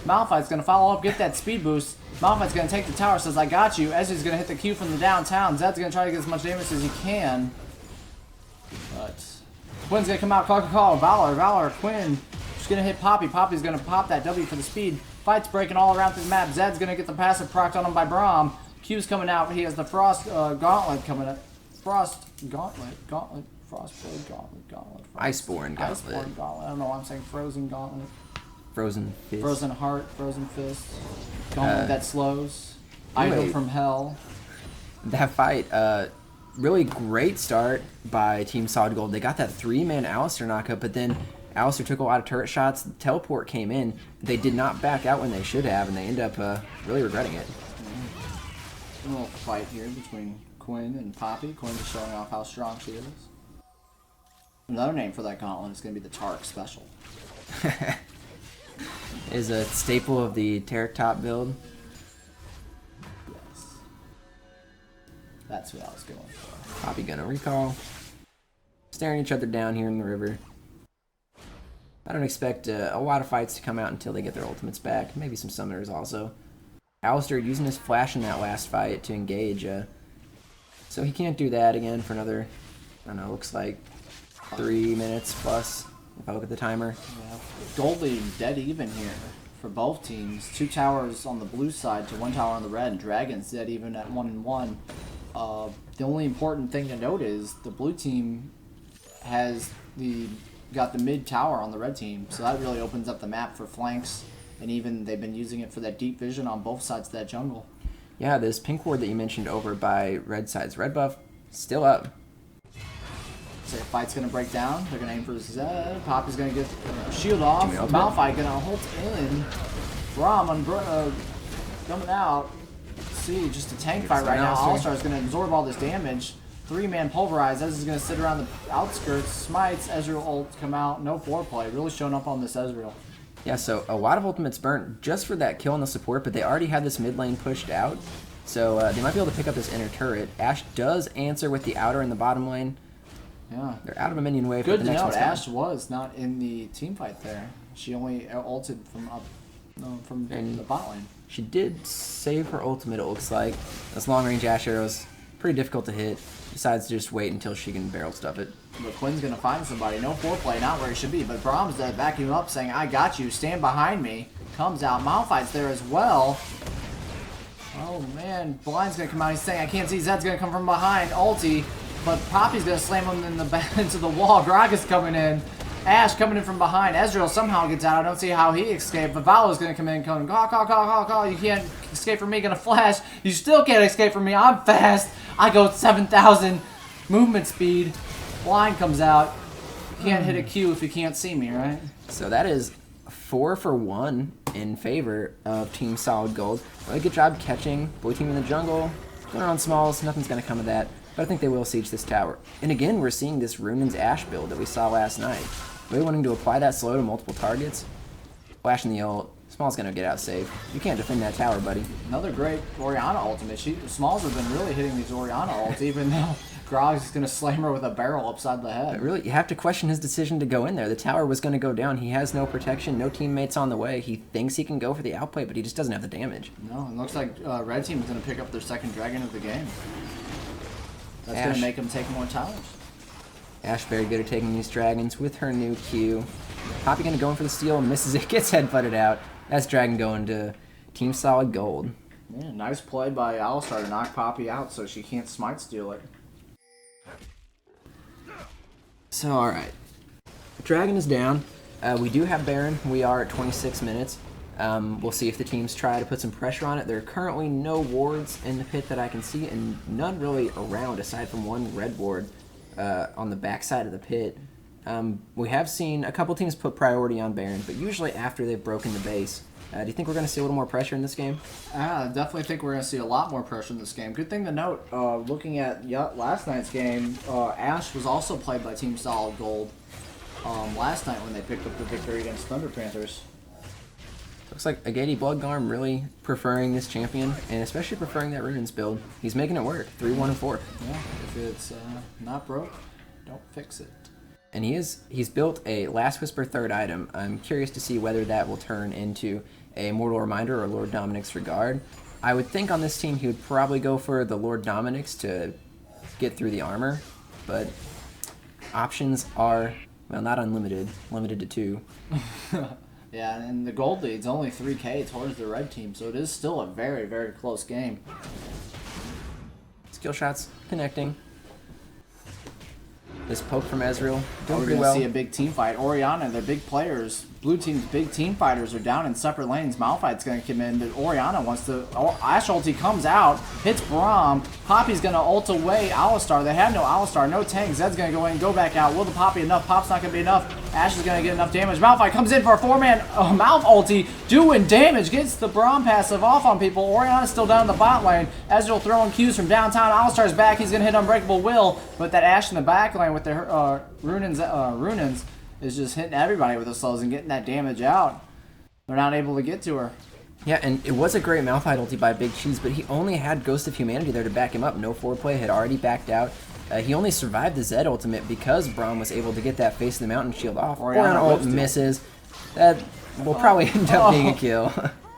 Malphite's going to follow up, get that speed boost. Malphite's going to take the tower, says, I got you. Ezreal's going to hit the Q from the downtown. Zed's going to try to get as much damage as he can. But Quinn's going to come out, call, Valor, Quinn. She's going to hit Poppy. Poppy's going to pop that W for the speed. Fight's breaking all around the map. Zed's going to get the passive procced on him by Braum. Q's coming out. He has the Frost Gauntlet coming up. Frostblade Gauntlet. Iceborne Gauntlet. Iceborne Gauntlet. I don't know why I'm saying Frozen Gauntlet. Frozen Fist. Frozen Heart, Frozen Fist. Gauntlet that slows. Idol from Hell. That fight, really great start by Team Solid Gold. They got that 3-man Alistar knockup, but then Alistar took a lot of turret shots. The teleport came in. They did not back out when they should have, and they end up really regretting it. A little fight here between Quinn and Poppy. Quinn is showing off how strong she is. Another name for that gauntlet is going to be the Tarek Special. Is a staple of the Tarek top build. Yes. That's what I was going for. Poppy gonna recall. Staring each other down here in the river. I don't expect a lot of fights to come out until they get their ultimates back. Maybe some summoners also. Alistar using his flash in that last fight to engage. So he can't do that again for another, I don't know, looks like 3 minutes plus, if I look at the timer. Yeah. Gold lead dead even here for both teams. 2 towers on the blue side to 1 tower on the red, and Dragon's dead even at 1-1. The only important thing to note is the blue team has got the mid tower on the red team, so that really opens up the map for flanks, and even they've been using it for that deep vision on both sides of that jungle. Yeah, this pink ward that you mentioned over by red side's red buff, still up. So the fight's going to break down. They're going to aim for Zed. Poppy's going to get shield off. Malphite going to hold in. Braum coming out. See, just a tank fight right now. Alistar's going to absorb all this damage. 3-man pulverize. Ez is going to sit around the outskirts. Smites. Ezreal ult come out. No foreplay. Really showing up on this Ezreal. Yeah, so a lot of ultimates burnt just for that kill on the support, but they already had this mid lane pushed out. So they might be able to pick up this inner turret. Ashe does answer with the outer in the bottom lane. Yeah. They're out of a minion wave. Good the to next note, one's coming. Ashe was not in the team fight there. She only ulted from up from the bot lane. She did save her ultimate, it looks like. Those long-range Ashe arrows, pretty difficult to hit. Decides to just wait until she can barrel stuff it. But Quinn's going to find somebody. No foreplay, not where he should be. But Braum's there backing him up, saying, I got you, stand behind me. Comes out. Malphite's there as well. Oh, man. Blind's going to come out. He's saying, I can't see. Zed's going to come from behind. Ulti. But Poppy's going to slam him in into the wall. Gragas coming in. Ashe coming in from behind. Ezreal somehow gets out. I don't see how he escaped. But Valo's going to come in. Call. You can't escape from me. Going to flash. You still can't escape from me. I'm fast. I go 7,000 movement speed. Blind comes out. You can't hit a Q if you can't see me, right? So that is 4 for 1 in favor of Team Solid Gold. Really good job catching blue team in the jungle. Going on smalls. Nothing's going to come of that. But I think they will siege this tower. And again, we're seeing this Runan's Ashe build that we saw last night. Really wanting to apply that slow to multiple targets. Flashing the ult. Small's gonna get out safe. You can't defend that tower, buddy. Another great Orianna ultimate. Smalls have been really hitting these Orianna ults, even though Grog's is going to slam her with a barrel upside the head. But really, you have to question his decision to go in there. The tower was going to go down. He has no protection, no teammates on the way. He thinks he can go for the outplay, but he just doesn't have the damage. No, it looks like Red Team is going to pick up their second dragon of the game. That's going to make them take more towers. Ash very good at taking these dragons with her new Q. Poppy going to go in for the steal, misses it, gets head-butted out. That's dragon going to Team Solid Gold. Yeah, nice play by Alistar to knock Poppy out so she can't smite steal it. So, alright. Dragon is down. We do have Baron. We are at 26 minutes. We'll see if the teams try to put some pressure on it. There are currently no wards in the pit that I can see, and none really around aside from one red ward on the backside of the pit. We have seen a couple teams put priority on Baron, but usually after they've broken the base. Do you think we're going to see a little more pressure in this game? I definitely think we're going to see a lot more pressure in this game. Good thing to note, looking at last night's game, Ashe was also played by Team Solid Gold last night when they picked up the victory against Thunder Panthers. Looks like Agadi Bloodgarm really preferring this champion, and especially preferring that Runes build. He's making it work. 3-1-4. Yeah, if it's not broke, don't fix it. And he's built a Last Whisper third item. I'm curious to see whether that will turn into a Mortal Reminder or Lord Dominic's Regard. I would think on this team he would probably go for the Lord Dominic's to get through the armor, but options are, well, not unlimited, limited to 2. Yeah, and the gold lead's only 3k towards the red team, so it is still a very, very close game. Skill shots connecting. This poke from Ezreal doing We're pretty going to well. see a big team fight. Orianna, their big players, blue team's big team fighters are down in separate lanes. Malphite's going to come in, but Orianna wants to... Ashe ulti comes out, hits Braum. Poppy's going to ult away Alistar. They have no Alistar, no tank. Zed's going to go in, go back out. Will the Poppy enough? Pop's not going to be enough. Ashe is going to get enough damage. Malphite comes in for a 4-man Malph ulti, doing damage. Gets the Braum passive off on people. Orianna's still down in the bot lane. Ezreal throwing Qs from downtown. Alistar's back. He's going to hit Unbreakable Will, but that Ashe in the back lane with their Runins is just hitting everybody with the slows and getting that damage out. They're not able to get to her. Yeah, and it was a great Malphite ulti by Big Cheese, but he only had Ghost of Humanity there to back him up. No forward play, had already backed out. He only survived the Zed ultimate because Braum was able to get that face of the mountain shield off. Orianna ult misses. That will probably end up being a kill.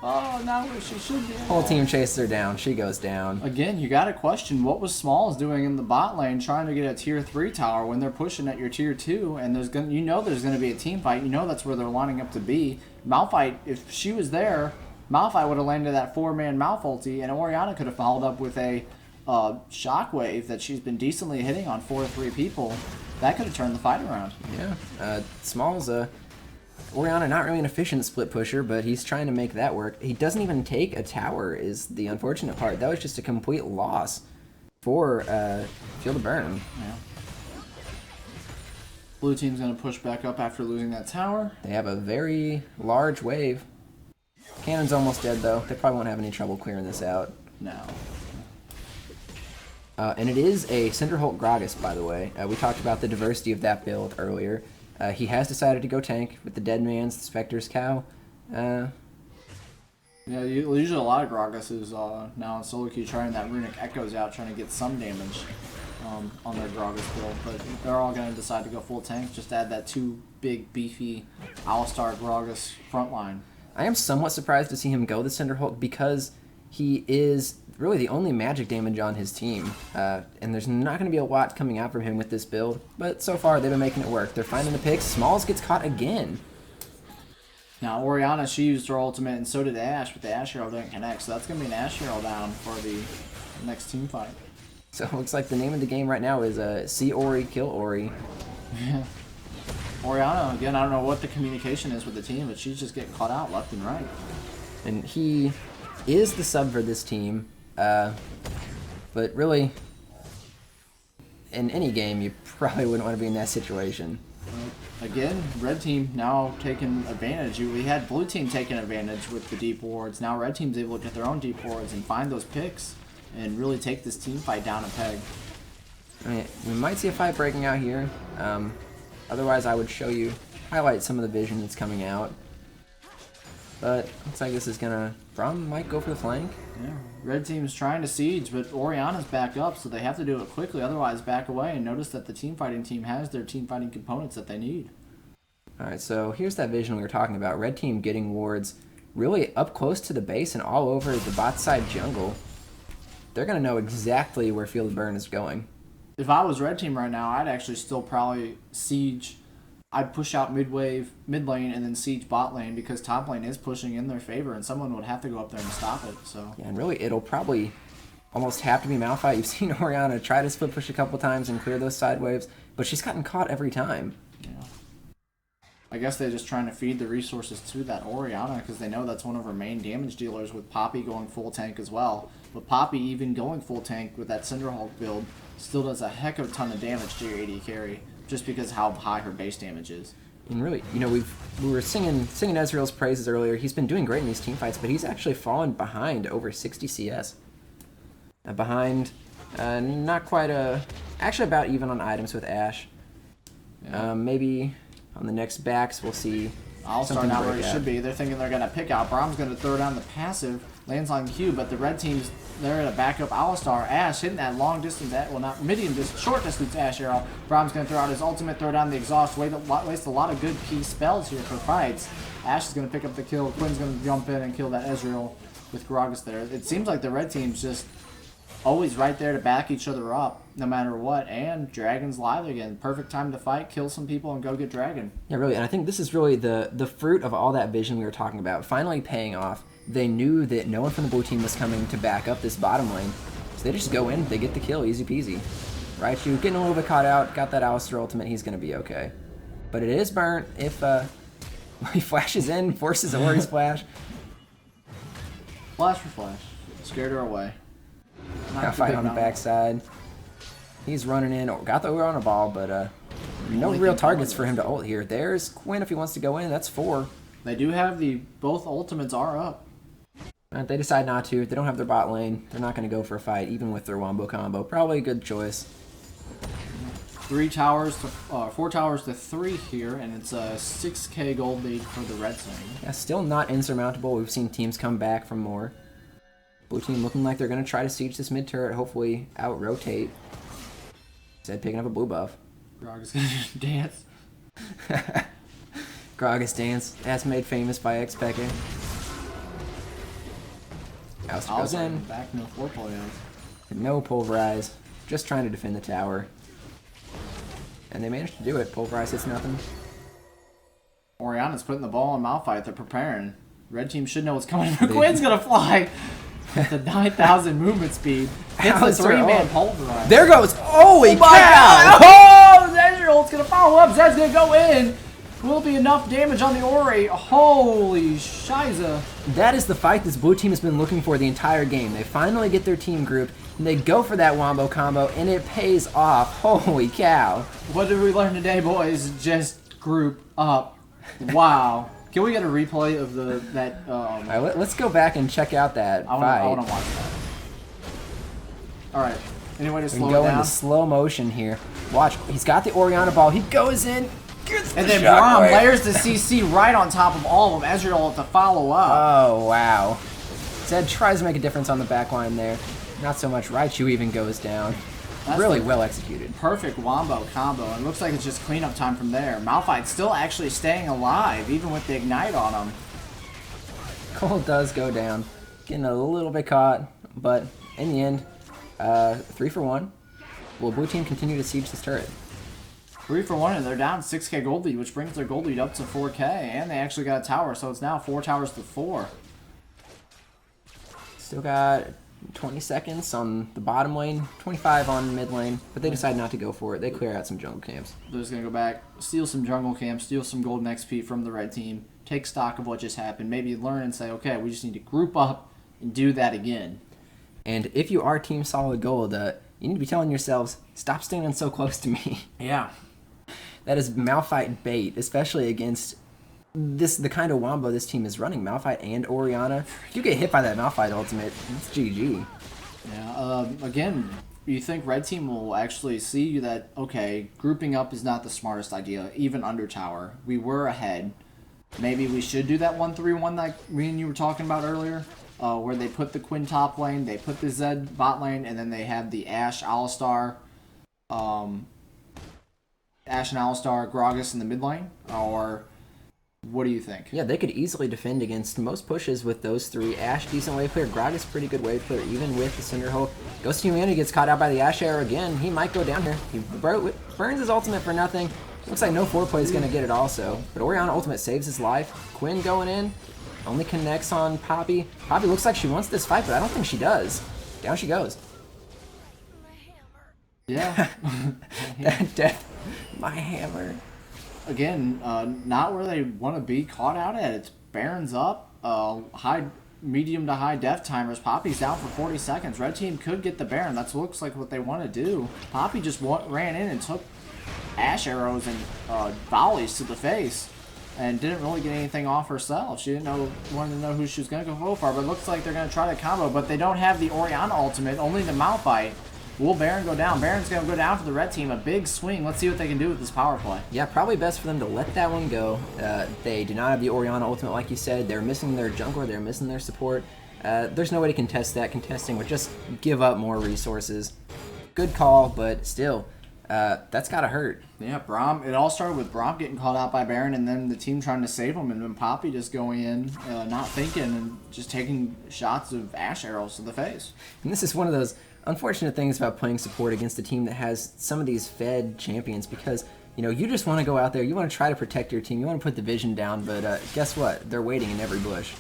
Oh, not what she should be. Whole team chases her down. She goes down. Again, you got to question what was Smalls doing in the bot lane trying to get a tier 3 tower when they're pushing at your tier 2, and there's gonna, you know there's going to be a team fight. You know that's where they're lining up to be. Malphite, if she was there, Malphite would have landed that 4-man Malph ulti, and Orianna could have followed up with a shockwave that she's been decently hitting on 4-3 people. That could have turned the fight around. Yeah, Smalls, Orianna not really an efficient split pusher, but he's trying to make that work. He doesn't even take a tower is the unfortunate part. That was just a complete loss for Field of Burn. Yeah. Blue team's going to push back up after losing that tower. They have a very large wave. Cannon's almost dead, though. They probably won't have any trouble clearing this out. No. And it is a Cinderholt Gragas, by the way. We talked about the diversity of that build earlier. He has decided to go tank with the Dead Man's, the Spectre's Cow. Yeah, usually a lot of Gragas is now in solo queue trying that Runic Echoes out, trying to get some damage on their Gragas build. But they're all going to decide to go full tank, just add that 2 big, beefy Alistar Gragas front line. I am somewhat surprised to see him go the Cinderholt because he is really the only magic damage on his team. And there's not going to be a lot coming out from him with this build. But so far, they've been making it work. They're finding the picks. Smalls gets caught again. Now, Orianna, she used her ultimate, and so did Ashe, but the Ashe hero didn't connect. So that's going to be an Ashe hero down for the next team fight. So it looks like the name of the game right now is See Ori, Kill Ori. Yeah. Orianna, again, I don't know what the communication is with the team, but she's just getting caught out left and right. And he is the sub for this team. But really, in any game, you probably wouldn't want to be in that situation. Again, red team now taking advantage. We had blue team taking advantage with the deep wards. Now red team's able to get their own deep wards and find those picks and really take this team fight down a peg. I mean, we might see a fight breaking out here. Otherwise, I would highlight some of the vision that's coming out. But looks like this is gonna... Braum might go for the flank. Yeah, red team's trying to siege, but Oriana's back up, so they have to do it quickly. Otherwise, back away and notice that the team fighting team has their team fighting components that they need. Alright, so here's that vision we were talking about. Red team getting wards really up close to the base and all over the bot side jungle. They're gonna know exactly where Field of Burn is going. If I was red team right now, I'd actually still probably siege. I'd push out mid lane, and then siege bot lane because top lane is pushing in their favor, and someone would have to go up there and stop it. So yeah, and really, it'll probably almost have to be Malphite. You've seen Oriana try to split push a couple times and clear those side waves, but she's gotten caught every time. Yeah. I guess they're just trying to feed the resources to that Oriana because they know that's one of her main damage dealers with Poppy going full tank as well. But Poppy, even going full tank with that Cinderhulk build, still does a heck of a ton of damage to your AD carry just because how high her base damage is. And really, you know, we were singing Ezreal's praises earlier. He's been doing great in these team fights, but he's actually fallen behind over 60 CS. Behind, not quite actually about even on items with Ashe. Yeah. Maybe on the next backs we'll see. I'll start out where he should be. They're thinking they're going to pick out. Braum's going to throw down the passive, lands on Q, but the red team's there to back up Alistar. Ashe hitting that long distance, well not medium distance, short distance Ashe arrow. Braum's going to throw out his ultimate, throw down the exhaust, waste a lot of good key spells here for fights. Ashe is going to pick up the kill. Quinn's going to jump in and kill that Ezreal with Gragas there. It seems like the red team's just always right there to back each other up no matter what, and Dragon's live again. Perfect time to fight, kill some people, and go get Dragon. Yeah, really, and I think this is really the fruit of all that vision we were talking about finally paying off. They knew that no one from the blue team was coming to back up this bottom lane, so they just go in, they get the kill, easy peasy. Raichu getting a little bit caught out, got that Alistar ultimate, he's going to be okay. But it is burnt if he flashes in, forces Ori's flash. Flash for flash. Scared her away. Got fight on the backside. He's running in. Got the Ori on a ball, but no real targets for him to ult here. There's Quinn if he wants to go in. That's 4. They do have both ultimates are up. They decide not to. They don't have their bot lane. They're not going to go for a fight, even with their wombo combo. Probably a good choice. 4 towers to 3 here, and it's a 6k gold lead for the red team. Yeah, still not insurmountable. We've seen teams come back from more. Blue team looking like they're going to try to siege this mid turret, hopefully out-rotate. Instead, picking up a blue buff. Gragas gonna dance. Gragas dance, as made famous by X-Pecker. Alistar goes in. Back, no 4 players. No pulverize. Just trying to defend the tower. And they managed to do it. Pulverize hits nothing. Oriana's putting the ball in Malphite. They're preparing. Red team should know what's coming. Quinn's gonna fly. With the 9,000 movement speed. Hits the 3-man pulverize. There goes. Holy cow! God. Oh, Ezreal's gonna follow up. Zed's gonna go in. Will be enough damage on the Ori. Holy shiza. That is the fight this blue team has been looking for the entire game. They finally get their team grouped, and they go for that wombo combo, and it pays off. Holy cow. What did we learn today, boys? Just group up. Wow. Can we get a replay of that? All right, let's go back and check out that fight. I want to watch that. All right. Any way to slow it down? Go into slow motion here. Watch. He's got the Oriana ball. He goes in. And then Braum layers the CC right on top of all of them. Ezreal to follow up. Oh, wow. Zed tries to make a difference on the back line there. Not so much. Raichu even goes down. That's really well executed. Perfect wombo combo. And looks like it's just cleanup time from there. Malphite's still actually staying alive, even with the ignite on him. Cole does go down. Getting a little bit caught, but in the end, 3 for 1. Will blue team continue to siege this turret? 3 for 1, and they're down 6k gold lead, which brings their gold lead up to 4k. And they actually got a tower, so it's now 4 towers to 4. Still got 20 seconds on the bottom lane, 25 on mid lane, but they decide not to go for it. They clear out some jungle camps. They're just going to go back, steal some jungle camps, steal some golden XP from the red team, take stock of what just happened, maybe learn and say, okay, we just need to group up and do that again. And if you are Team Solid Gold, you need to be telling yourselves, stop standing so close to me. Yeah. That is Malphite bait, especially against the kind of wombo this team is running. Malphite and Oriana. If you get hit by that Malphite ultimate, it's GG. Yeah, again, you think red team will actually see that, okay, grouping up is not the smartest idea, even under tower. We were ahead. maybe we should do that 1-3-1 like me and you were talking about earlier, where they put the Quinn top lane, they put the Zed bot lane, and then they have the Ashe, Alistar, Ashe and Alistar, Gragas in the mid lane, or what do you think? Yeah, they could easily defend against most pushes with those three. Ashe, decent wave player. Gragas, pretty good wave player, even with the Cinderhole. Ghost of Humanity gets caught out by the Ashe arrow again. He might go down here. He burns his ultimate for nothing. Looks like no foreplay is going to get it also. But Orianna ultimate saves his life. Quinn going in. Only connects on Poppy. Poppy looks like she wants this fight, but I don't think she does. Down she goes. Yeah. Death. My hammer. Again, not where they want to be caught out at. It's Baron's up. Medium to high death timers. Poppy's down for 40 seconds. Red team could get the Baron. That looks like what they want to do. Poppy just ran in and took Ashe arrows and volleys to the face, and didn't really get anything off herself. She wanted to know who she was going to go for, but it looks like they're going to try the combo, but they don't have the Orianna ultimate, only the Malphite. Will Baron go down? Baron's going to go down for the red team. A big swing. Let's see what they can do with this power play. Yeah, probably best for them to let that one go. They do not have the Orianna ultimate, like you said. They're missing their jungler. They're missing their support. There's no way to contest that. Contesting would just give up more resources. Good call, but still, that's got to hurt. Yeah, Braum. It all started with Braum getting called out by Baron, and then the team trying to save him, and then Poppy just going in, not thinking, and just taking shots of Ashe arrows to the face. And this is one of those unfortunate things about playing support against a team that has some of these fed champions, because you just want to go out there, you want to try to protect your team, you want to put the vision down, but guess what? They're waiting in every bush.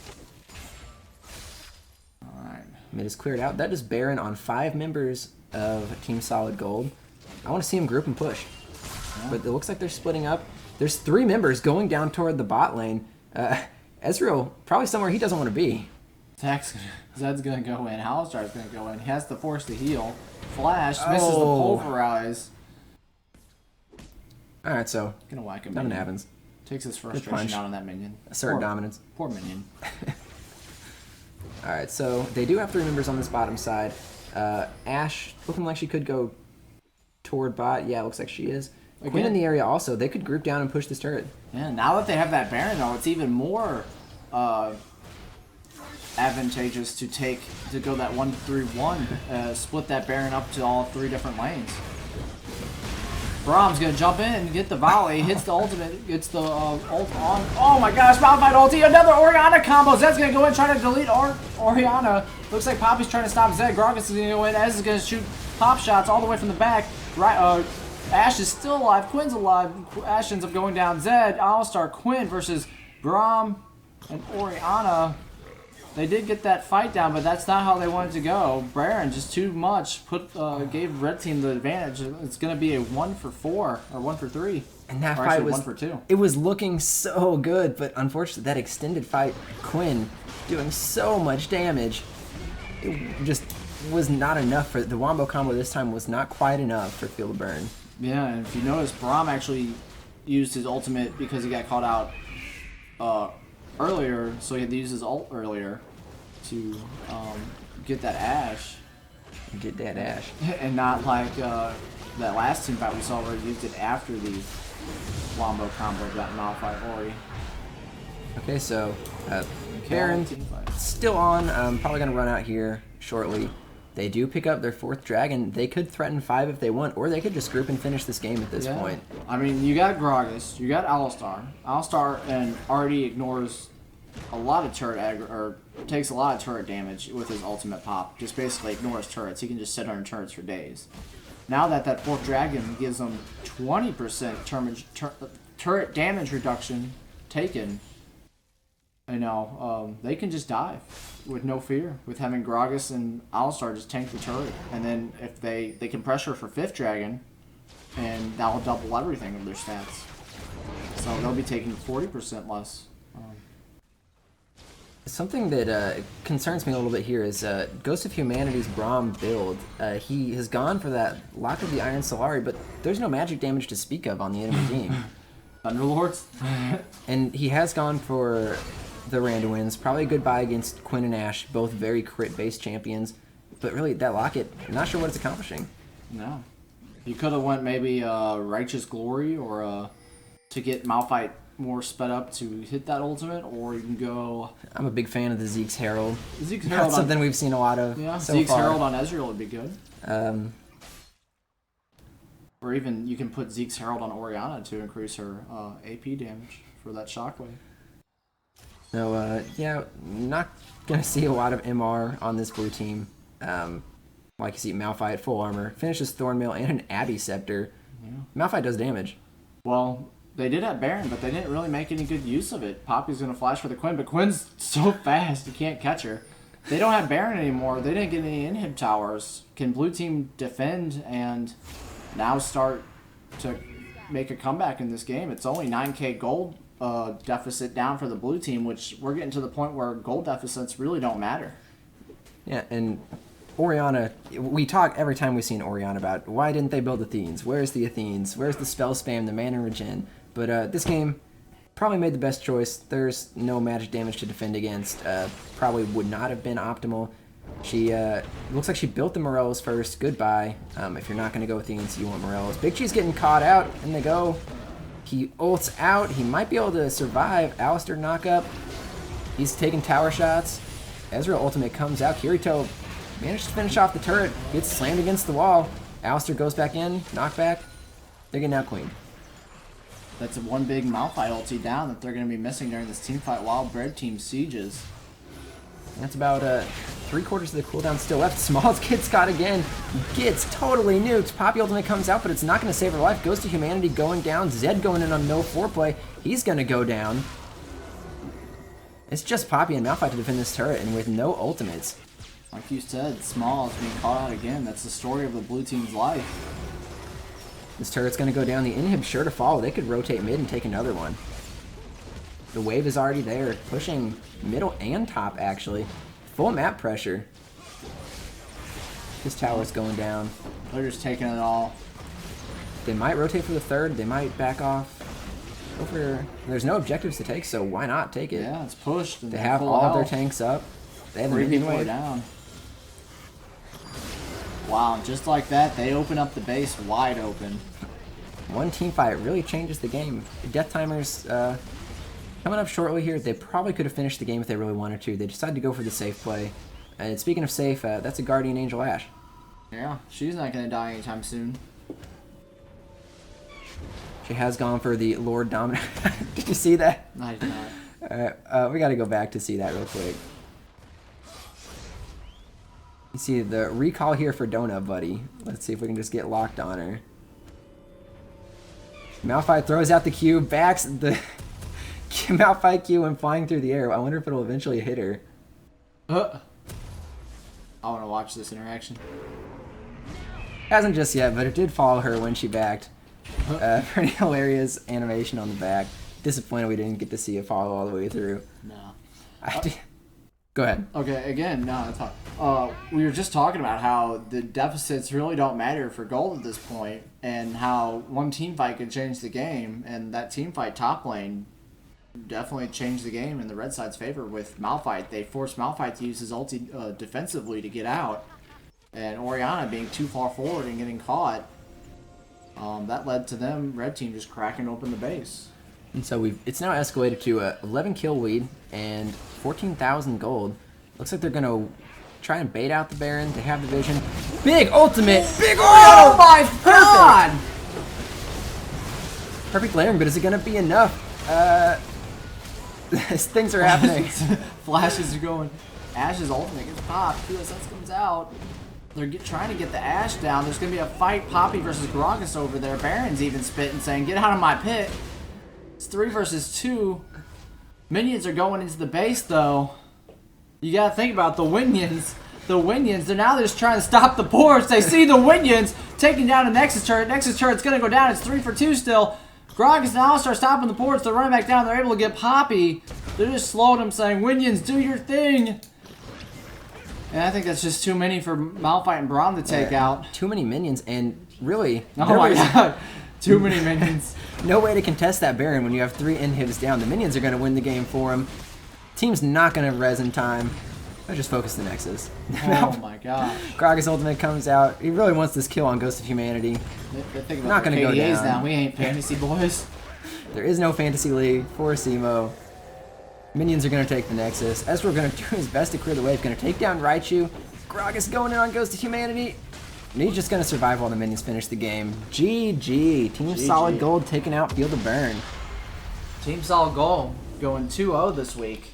All right. Mid is cleared out. That is Baron on 5 members of Team Solid Gold. I want to see him group and push. Yeah. But it looks like they're splitting up. There's 3 members going down toward the bot lane. Ezreal, probably somewhere he doesn't want to be. Zed's going to go in. Alistar's going to go in. He has to force the heal. Flash misses the pulverize. Alright, so Gonna whack him. Nothing happens. Takes his frustration out on that minion. Assert dominance. Poor minion. Alright, so they do have 3 members on this bottom side. Ashe looking like she could go toward bot. Yeah, it looks like she is. Quinn in the area also. They could group down and push this turret. Yeah, now that they have that Baron, though, it's even more advantageous to go that 1-3-1, split that Baron up to all 3 different lanes. Braum's gonna jump in and get the volley, hits the ultimate, gets the ult on. Oh my gosh, Malphite ulti, another Orianna combo. Zed's gonna go in, try to delete Orianna. Looks like Poppy's trying to stop Zed. Gragas is gonna go in. Ez is gonna shoot pop shots all the way from the back. Right, Ashe is still alive. Quinn's alive. Ashe ends up going down. Zed, Alistar, Quinn versus Braum and Orianna. They did get that fight down, but that's not how they wanted to go. Baron just too much gave Red Team the advantage. It's going to be a 1-for-4 or 1-for-3. And that fight was 1-for-2. It was looking so good, but unfortunately, that extended fight, Quinn doing so much damage, it just was not enough for the Wombo combo. This time was not quite enough for Feel the Burn. Yeah, and if you notice, Braum actually used his ultimate because he got caught out earlier, so he had to use his ult earlier to get that Ashe. Get that Ashe. And not like that last team fight we saw where he used it after the Wombo combo got Malphite Ori. Okay, so Baron still on. Probably going to run out here shortly. They do pick up their 4th dragon. They could threaten 5 if they want, or they could just group and finish this game at this point. I mean, you got Gragas, you got Alistar. Alistar already ignores a lot of turret or takes a lot of turret damage with his ultimate pop. Just basically ignores turrets. He can just sit on turrets for days. Now that 4th dragon gives him 20% turret damage reduction taken, they can just dive with no fear, with having Gragas and Alistar just tank the turret. And then if they can pressure for 5th dragon, and that'll double everything of their stats. So they'll be taking 40% less. Something that concerns me a little bit here is Ghost of Humanity's Braum build. He has gone for that Lock of the Iron Solari, but there's no magic damage to speak of on the enemy team. Thunderlords? And he has gone for the Randuins. Probably a good buy against Quinn and Ashe, both very crit-based champions. But really, that Locket, I'm not sure what it's accomplishing. No. You could have went maybe Righteous Glory or to get Malphite more sped up to hit that ultimate, or you can go. I'm a big fan of the Zeke's Herald. Zeke's That's Herald something we've seen a lot of. Yeah, so Zeke's far. Herald on Ezreal would be good. Or even you can put Zeke's Herald on Orianna to increase her AP damage for that shockwave. So, yeah, not going to see a lot of MR on this blue team. Like you see Malphite at full armor, finishes Thornmail and an Abbey Scepter. Yeah. Malphite does damage. Well, they did have Baron, but they didn't really make any good use of it. Poppy's going to flash for the Quinn, but Quinn's so fast you can't catch her. They don't have Baron anymore. They didn't get any inhib towers. Can blue team defend and now start to make a comeback in this game? It's only 9k gold deficit down for the blue team, which we're getting to the point where gold deficits really don't matter. Yeah, and Orianna, we talk every time we've seen Orianna about why didn't they build Athenes? Where's the Athenes? Where's the spell spam, the mana regen? But this game probably made the best choice. There's no magic damage to defend against. Probably would not have been optimal. She looks like she built the Morellos first. Goodbye. If you're not going to go Athenes, you want Morellos. Big Cheese getting caught out, and they go. He ults out. He might be able to survive. Alistair knock up. He's taking tower shots. Ezreal ultimate comes out. Kirito managed to finish off the turret. Gets slammed against the wall. Alistair goes back in. Knockback. They're getting out clean. That's one big Malphite ulti down that they're going to be missing during this team fight while Bread Team sieges. That's about 3/4 of the cooldown still left. Smalls gets caught again. Gets totally nuked. Poppy ultimate comes out, but it's not going to save her life. Goes to Humanity going down. Zed going in on no foreplay. He's going to go down. It's just Poppy and Malphite to defend this turret, and with no ultimates. Like you said, Smalls being caught out again. That's the story of the blue team's life. This turret's going to go down. The inhib sure to follow. They could rotate mid and take another one. The wave is already there, pushing middle and top, actually. Full map pressure. This tower's going down. They're just taking it all. They might rotate for the third. They might back off. Over. There's no objectives to take, so why not take it? Yeah, it's pushed. They have all of their tanks up. They have the minion wave down. Wow, and just like that, they open up the base wide open. One team fight really changes the game. Death timers coming up shortly here. They probably could have finished the game if they really wanted to. They decided to go for the safe play. And speaking of safe, that's a Guardian Angel Ashe. Yeah, she's not going to die anytime soon. She has gone for the Lord Dominant. Did you see that? I did not. We got to go back to see that real quick. You see the recall here for Donut Buddy. Let's see if we can just get locked on her. Malphite throws out the Q, backs the Malphite Q and flying through the air. I wonder if it'll eventually hit her. I want to watch this interaction. Hasn't just yet, but it did follow her when she backed. Pretty hilarious animation on the back. Disappointed we didn't get to see it follow all the way through. No. Go ahead. Okay, again, no, that's fine. We were just talking about how the deficits really don't matter for gold at this point, and how one team fight can change the game, and that team fight top lane definitely changed the game in the red side's favor with Malphite. They forced Malphite to use his ulti defensively to get out, and Orianna being too far forward and getting caught. That led to them, red team, just cracking open the base. And so it's now escalated to a 11 kill lead and 14,000 gold. Looks like they're going to try and bait out the Baron. They have the vision. Big ultimate! Big Oh my god! Perfect layering, but is it going to be enough? Things are happening. Flashes are going. Ash's ultimate gets popped. QSS comes out. They're trying to get the Ashe down. There's going to be a fight. Poppy versus Gragas over there. Baron's even spitting, saying, "Get out of my pit." It's 3 versus 2. Minions are going into the base, though. You got to think about the Winions. The Winions, they're just trying to stop the ports. They see the Winions taking down a Nexus turret. Nexus turret's going to go down. It's 3 for 2 still. Gragas now start stopping the ports. They're running back down. They're able to get Poppy. They're just slowing them, saying, "Winions, do your thing." And I think that's just too many for Malphite and Braum to take out. Too many minions, and really... Oh my god. Too many minions. No way to contest that Baron when you have 3 inhibs down. The minions are going to win the game for him. Team's not going to res in time. Let's just focus the Nexus. Oh my gosh. Gragas ultimate comes out. He really wants this kill on Ghost of Humanity. They think about not going to go down. now. We ain't fantasy boys. There is no Fantasy League for SEMO. Minions are going to take the Nexus. Ezreal going to do his best to clear the wave. Going to take down Raichu. Gragas going in on Ghost of Humanity. And he's just going to survive while the minions finish the game. GG. Team Solid Gold taking out Field of Burn. Team Solid Gold going 2-0 this week.